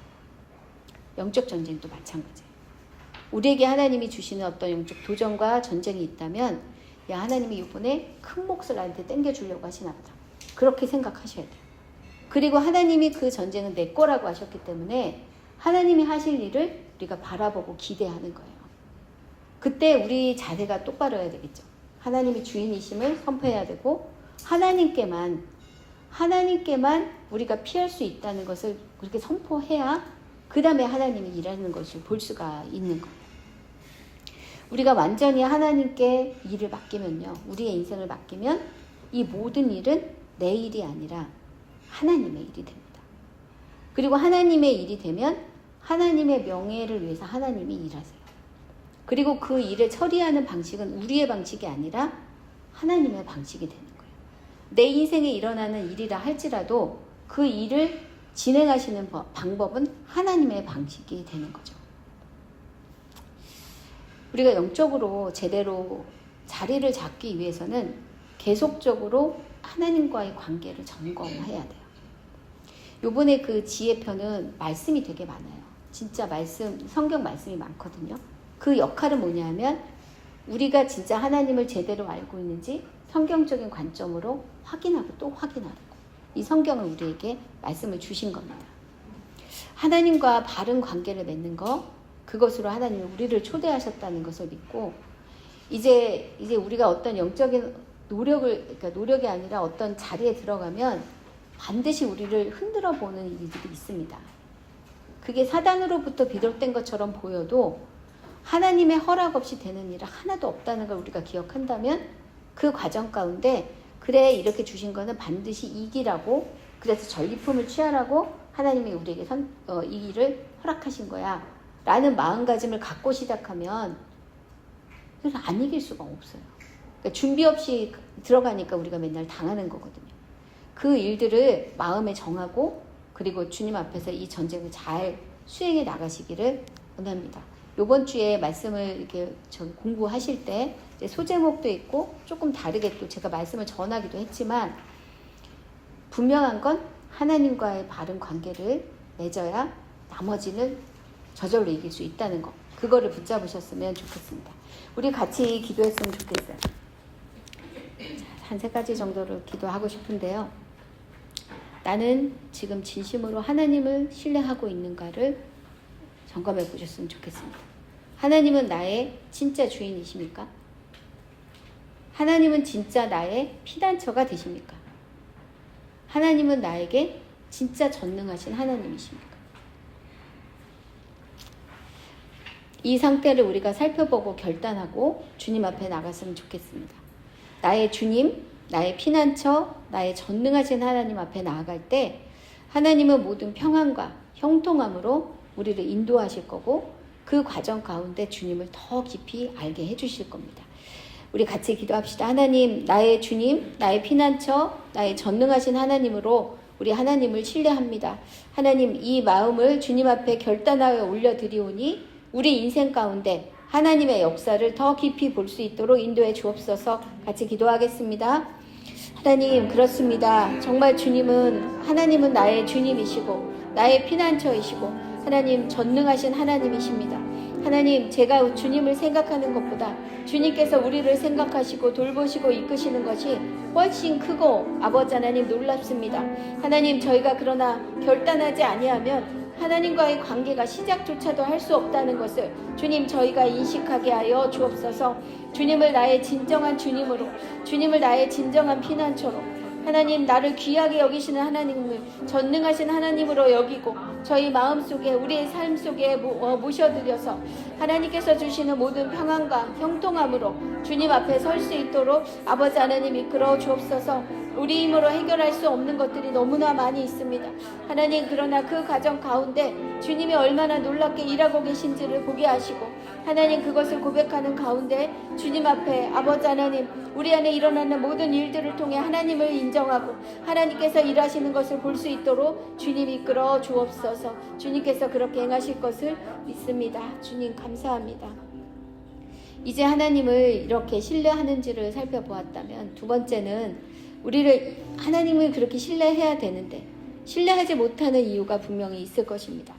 영적 전쟁도 마찬가지예요. 우리에게 하나님이 주시는 어떤 영적 도전과 전쟁이 있다면, 야, 하나님이 이번에 큰 몫을 나한테 땡겨주려고 하시나 보다. 그렇게 생각하셔야 돼요. 그리고 하나님이 그 전쟁은 내 거라고 하셨기 때문에 하나님이 하실 일을 우리가 바라보고 기대하는 거예요. 그때 우리 자세가 똑바로야 되겠죠. 하나님이 주인이심을 선포해야 되고, 하나님께만 우리가 피할 수 있다는 것을 그렇게 선포해야 그 다음에 하나님이 일하는 것을 볼 수가 있는 거예요. 우리가 완전히 하나님께 일을 맡기면요, 우리의 인생을 맡기면 이 모든 일은 내 일이 아니라 하나님의 일이 됩니다. 그리고 하나님의 일이 되면 하나님의 명예를 위해서 하나님이 일하세요. 그리고 그 일을 처리하는 방식은 우리의 방식이 아니라 하나님의 방식이 되는 거예요. 내 인생에 일어나는 일이라 할지라도 그 일을 진행하시는 방법은 하나님의 방식이 되는 거죠. 우리가 영적으로 제대로 자리를 잡기 위해서는 계속적으로 하나님과의 관계를 점검해야 돼요. 요번에 그 지혜편은 말씀이 되게 많아요. 진짜 성경 말씀이 많거든요. 그 역할은 뭐냐면 우리가 진짜 하나님을 제대로 알고 있는지 성경적인 관점으로 확인하고 또 확인하고, 이 성경은 우리에게 말씀을 주신 겁니다. 하나님과 바른 관계를 맺는 거, 그것으로 하나님이 우리를 초대하셨다는 것을 믿고, 이제 우리가 어떤 영적인 그러니까 노력이 아니라 어떤 자리에 들어가면 반드시 우리를 흔들어 보는 일들이 있습니다. 그게 사단으로부터 비롯된 것처럼 보여도 하나님의 허락 없이 되는 일은 하나도 없다는 걸 우리가 기억한다면 그 과정 가운데 그래, 이렇게 주신 거는 반드시 이기라고, 그래서 전리품을 취하라고 하나님이 우리에게 이 일을 허락하신 거야 라는 마음가짐을 갖고 시작하면 그래서 안 이길 수가 없어요. 그러니까 준비 없이 들어가니까 우리가 맨날 당하는 거거든요. 그 일들을 마음에 정하고 그리고 주님 앞에서 이 전쟁을 잘 수행해 나가시기를 원합니다. 이번 주에 말씀을 이렇게 공부하실 때 소제목도 있고 조금 다르게 또 제가 말씀을 전하기도 했지만, 분명한 건 하나님과의 바른 관계를 맺어야 나머지는 저절로 이길 수 있다는 거, 그거를 붙잡으셨으면 좋겠습니다. 우리 같이 기도했으면 좋겠어요. 한 3가지 정도를 기도하고 싶은데요. 나는 지금 진심으로 하나님을 신뢰하고 있는가를 점검해 보셨으면 좋겠습니다. 하나님은 나의 진짜 주인이십니까? 하나님은 진짜 나의 피난처가 되십니까? 하나님은 나에게 진짜 전능하신 하나님이십니까? 이 상태를 우리가 살펴보고 결단하고 주님 앞에 나갔으면 좋겠습니다. 나의 주님, 나의 피난처, 나의 전능하신 하나님 앞에 나아갈 때 하나님은 모든 평안과 형통함으로 우리를 인도하실 거고, 그 과정 가운데 주님을 더 깊이 알게 해주실 겁니다. 우리 같이 기도합시다. 하나님, 나의 주님, 나의 피난처, 나의 전능하신 하나님으로 우리 하나님을 신뢰합니다. 하나님, 이 마음을 주님 앞에 결단하여 올려드리오니 우리 인생 가운데 하나님의 역사를 더 깊이 볼 수 있도록 인도해 주옵소서. 같이 기도하겠습니다. 하나님, 그렇습니다. 정말 하나님은 나의 주님이시고 나의 피난처이시고 하나님 전능하신 하나님이십니다. 하나님, 제가 주님을 생각하는 것보다 주님께서 우리를 생각하시고 돌보시고 이끄시는 것이 훨씬 크고 아버지 하나님 놀랍습니다. 하나님, 저희가 그러나 결단하지 아니하면 하나님과의 관계가 시작조차도 할 수 없다는 것을 주님, 저희가 인식하게 하여 주옵소서. 주님을 나의 진정한 주님으로, 주님을 나의 진정한 피난처로, 하나님, 나를 귀하게 여기시는 하나님을 전능하신 하나님으로 여기고 저희 마음속에, 우리의 삶 속에 모셔드려서 하나님께서 주시는 모든 평안과 형통함으로 주님 앞에 설 수 있도록 아버지 하나님 이끌어 주옵소서. 우리 힘으로 해결할 수 없는 것들이 너무나 많이 있습니다. 하나님, 그러나 그 과정 가운데 주님이 얼마나 놀랍게 일하고 계신지를 보게 하시고, 하나님, 그것을 고백하는 가운데 주님 앞에 아버지 하나님, 우리 안에 일어나는 모든 일들을 통해 하나님을 인정하고 하나님께서 일하시는 것을 볼 수 있도록 주님 이끌어 주옵소서. 주님께서 그렇게 행하실 것을 믿습니다. 주님 감사합니다. 이제 하나님을 이렇게 신뢰하는지를 살펴보았다면, 두 번째는 하나님을 그렇게 신뢰해야 되는데 신뢰하지 못하는 이유가 분명히 있을 것입니다.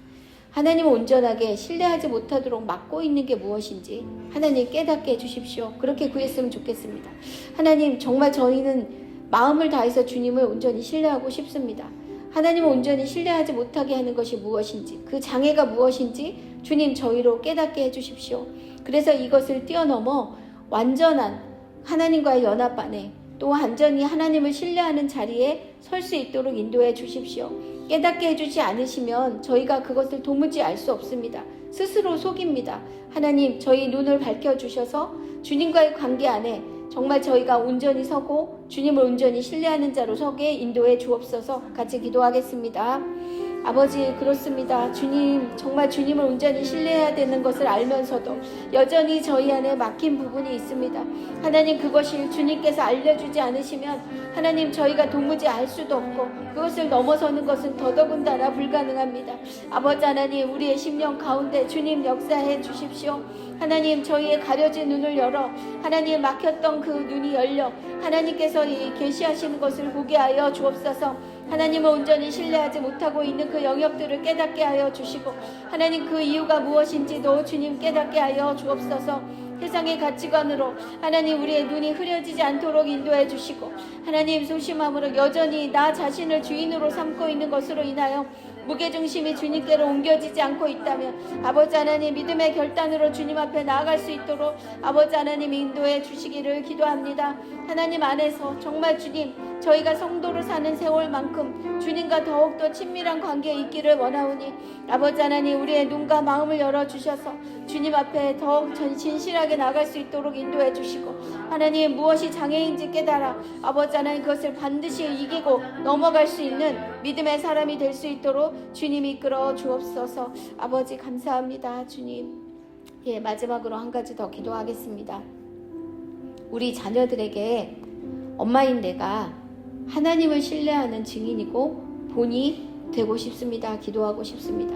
하나님을 온전하게 신뢰하지 못하도록 막고 있는 게 무엇인지 하나님 깨닫게 해주십시오. 그렇게 구했으면 좋겠습니다. 하나님, 정말 저희는 마음을 다해서 주님을 온전히 신뢰하고 싶습니다. 하나님을 온전히 신뢰하지 못하게 하는 것이 무엇인지, 그 장애가 무엇인지 주님, 저희로 깨닫게 해주십시오. 그래서 이것을 뛰어넘어 완전한 하나님과의 연합 안에 또 완전히 하나님을 신뢰하는 자리에 설 수 있도록 인도해 주십시오. 깨닫게 해주지 않으시면 저희가 그것을 도무지 알 수 없습니다. 스스로 속입니다. 하나님, 저희 눈을 밝혀주셔서 주님과의 관계 안에 정말 저희가 온전히 서고 주님을 온전히 신뢰하는 자로 서게 인도해 주옵소서. 같이 기도하겠습니다. 아버지, 그렇습니다. 주님, 정말 주님을 온전히 신뢰해야 되는 것을 알면서도 여전히 저희 안에 막힌 부분이 있습니다. 하나님, 그것이 주님께서 알려주지 않으시면 하나님, 저희가 도무지 알 수도 없고 그것을 넘어서는 것은 더더군다나 불가능합니다. 아버지 하나님, 우리의 심령 가운데 주님 역사해 주십시오. 하나님, 저희의 가려진 눈을 열어 하나님, 막혔던 그 눈이 열려 하나님께서 이 계시하시는 것을 보게 하여 주옵소서. 하나님을 온전히 신뢰하지 못하고 있는 그 영역들을 깨닫게 하여 주시고, 하나님, 그 이유가 무엇인지도 주님 깨닫게 하여 주옵소서. 세상의 가치관으로 하나님, 우리의 눈이 흐려지지 않도록 인도해 주시고, 하나님, 소심함으로 여전히 나 자신을 주인으로 삼고 있는 것으로 인하여 무게중심이 주님께로 옮겨지지 않고 있다면 아버지 하나님, 믿음의 결단으로 주님 앞에 나아갈 수 있도록 아버지 하나님 인도해 주시기를 기도합니다. 하나님 안에서 정말 주님, 저희가 성도로 사는 세월만큼 주님과 더욱더 친밀한 관계에 있기를 원하오니 아버지 하나님, 우리의 눈과 마음을 열어주셔서 주님 앞에 더욱 진실하게 나갈 수 있도록 인도해 주시고, 하나님, 무엇이 장애인지 깨달아 아버지 하나님, 그것을 반드시 이기고 넘어갈 수 있는 믿음의 사람이 될 수 있도록 주님이 이끌어 주옵소서. 아버지, 감사합니다. 주님, 마지막으로 한 가지 더 기도하겠습니다. 우리 자녀들에게 엄마인 내가 하나님을 신뢰하는 증인이고 본이 되고 싶습니다. 기도하고 싶습니다.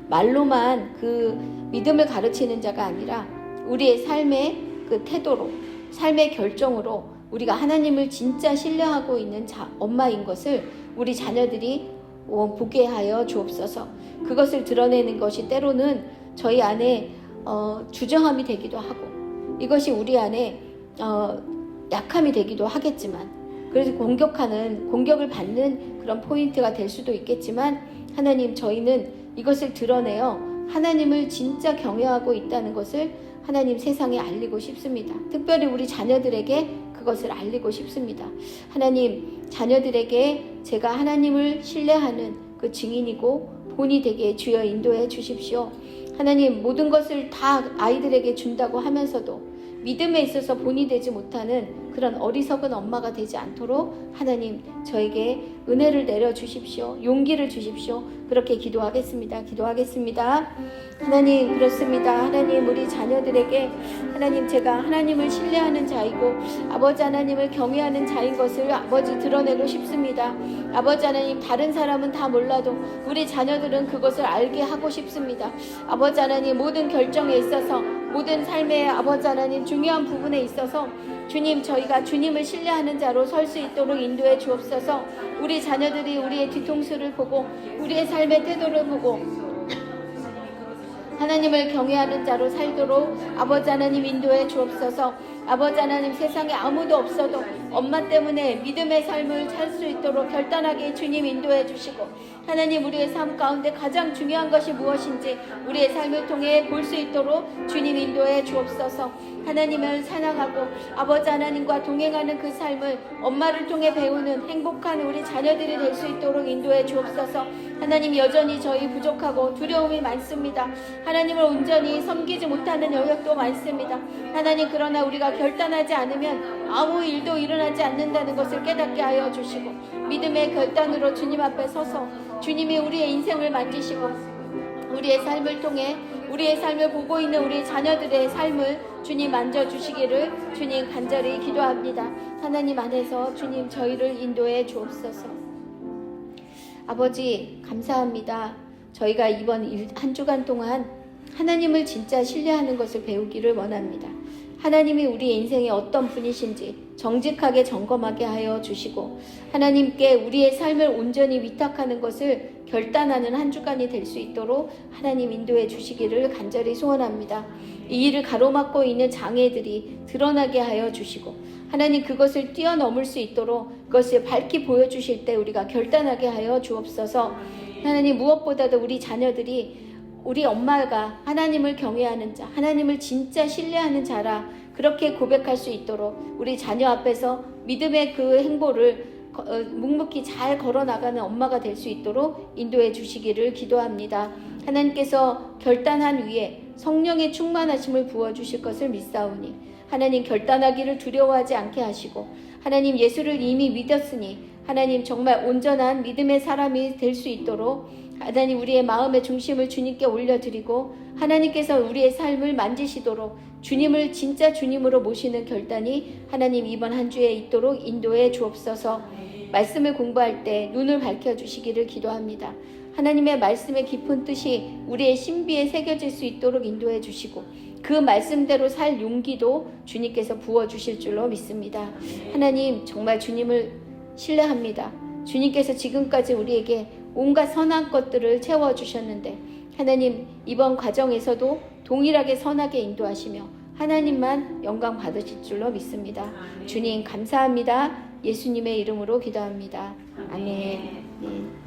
말로만 그 믿음을 가르치는 자가 아니라 우리의 삶의 그 태도로, 삶의 결정으로 우리가 하나님을 진짜 신뢰하고 있는 엄마인 것을 우리 자녀들이 보게 하여 주옵소서. 그것을 드러내는 것이 때로는 저희 안에 주저함이 되기도 하고, 이것이 우리 안에 약함이 되기도 하겠지만, 그래서 공격을 받는 그런 포인트가 될 수도 있겠지만, 하나님, 저희는 이것을 드러내어 하나님을 진짜 경외하고 있다는 것을 하나님, 세상에 알리고 싶습니다. 특별히 우리 자녀들에게 그것을 알리고 싶습니다. 하나님, 자녀들에게 제가 하나님을 신뢰하는 그 증인이고 본이 되게 주여 인도해 주십시오. 하나님, 모든 것을 다 아이들에게 준다고 하면서도 믿음에 있어서 본이 되지 못하는 그런 어리석은 엄마가 되지 않도록 하나님, 저에게 은혜를 내려주십시오. 용기를 주십시오. 그렇게 기도하겠습니다. 하나님, 그렇습니다. 하나님, 우리 자녀들에게 하나님, 제가 하나님을 신뢰하는 자이고 아버지 하나님을 경외하는 자인 것을 아버지 드러내고 싶습니다. 아버지 하나님, 다른 사람은 다 몰라도 우리 자녀들은 그것을 알게 하고 싶습니다. 아버지 하나님, 모든 결정에 있어서, 모든 삶의 아버지 하나님 중요한 부분에 있어서 주님, 저희가 주님을 신뢰하는 자로 설 수 있도록 인도해 주옵소서. 우리 자녀들이 우리의 뒤통수를 보고 우리의 삶의 태도를 보고 하나님을 경외하는 자로 살도록 아버지 하나님 인도해 주옵소서. 아버지 하나님, 세상에 아무도 없어도 엄마 때문에 믿음의 삶을 살 수 있도록 결단하게 주님 인도해 주시고, 하나님, 우리의 삶 가운데 가장 중요한 것이 무엇인지 우리의 삶을 통해 볼 수 있도록 주님 인도해 주옵소서. 하나님을 사랑하고 아버지 하나님과 동행하는 그 삶을 엄마를 통해 배우는 행복한 우리 자녀들이 될 수 있도록 인도해 주옵소서. 하나님, 여전히 저희 부족하고 두려움이 많습니다. 하나님을 온전히 섬기지 못하는 영역도 많습니다. 하나님, 그러나 우리가 결단하지 않으면 아무 일도 일어나지 않는다는 것을 깨닫게 하여 주시고, 믿음의 결단으로 주님 앞에 서서 주님이 우리의 인생을 만지시고 우리의 삶을 통해 우리의 삶을 보고 있는 우리 자녀들의 삶을 주님 만져주시기를 주님 간절히 기도합니다. 하나님 안에서 주님 저희를 인도해 주옵소서. 아버지, 감사합니다. 저희가 이번 한 주간 동안 하나님을 진짜 신뢰하는 것을 배우기를 원합니다. 하나님이 우리 인생에 어떤 분이신지 정직하게 점검하게 하여 주시고, 하나님께 우리의 삶을 온전히 위탁하는 것을 결단하는 한 주간이 될 수 있도록 하나님 인도해 주시기를 간절히 소원합니다. 이 일을 가로막고 있는 장애들이 드러나게 하여 주시고, 하나님, 그것을 뛰어넘을 수 있도록 그것을 밝히 보여주실 때 우리가 결단하게 하여 주옵소서. 하나님, 무엇보다도 우리 자녀들이 우리 엄마가 하나님을 경외하는 자, 하나님을 진짜 신뢰하는 자라 그렇게 고백할 수 있도록 우리 자녀 앞에서 믿음의 그 행보를 묵묵히 잘 걸어나가는 엄마가 될 수 있도록 인도해 주시기를 기도합니다. 하나님께서 결단한 위에 성령의 충만하심을 부어주실 것을 믿사오니, 하나님, 결단하기를 두려워하지 않게 하시고, 하나님, 예수를 이미 믿었으니 하나님, 정말 온전한 믿음의 사람이 될 수 있도록 하나님 우리의 마음의 중심을 주님께 올려드리고 하나님께서 우리의 삶을 만지시도록 주님을 진짜 주님으로 모시는 결단이 하나님 이번 한 주에 있도록 인도해 주옵소서. 말씀을 공부할 때 눈을 밝혀주시기를 기도합니다. 하나님의 말씀의 깊은 뜻이 우리의 신비에 새겨질 수 있도록 인도해 주시고 그 말씀대로 살 용기도 주님께서 부어주실 줄로 믿습니다. 하나님 정말 주님을 신뢰합니다. 주님께서 지금까지 우리에게 온갖 선한 것들을 채워주셨는데 하나님 이번 과정에서도 동일하게 선하게 인도하시며 하나님만 영광 받으실 줄로 믿습니다. 주님 감사합니다. 예수님의 이름으로 기도합니다. 아멘.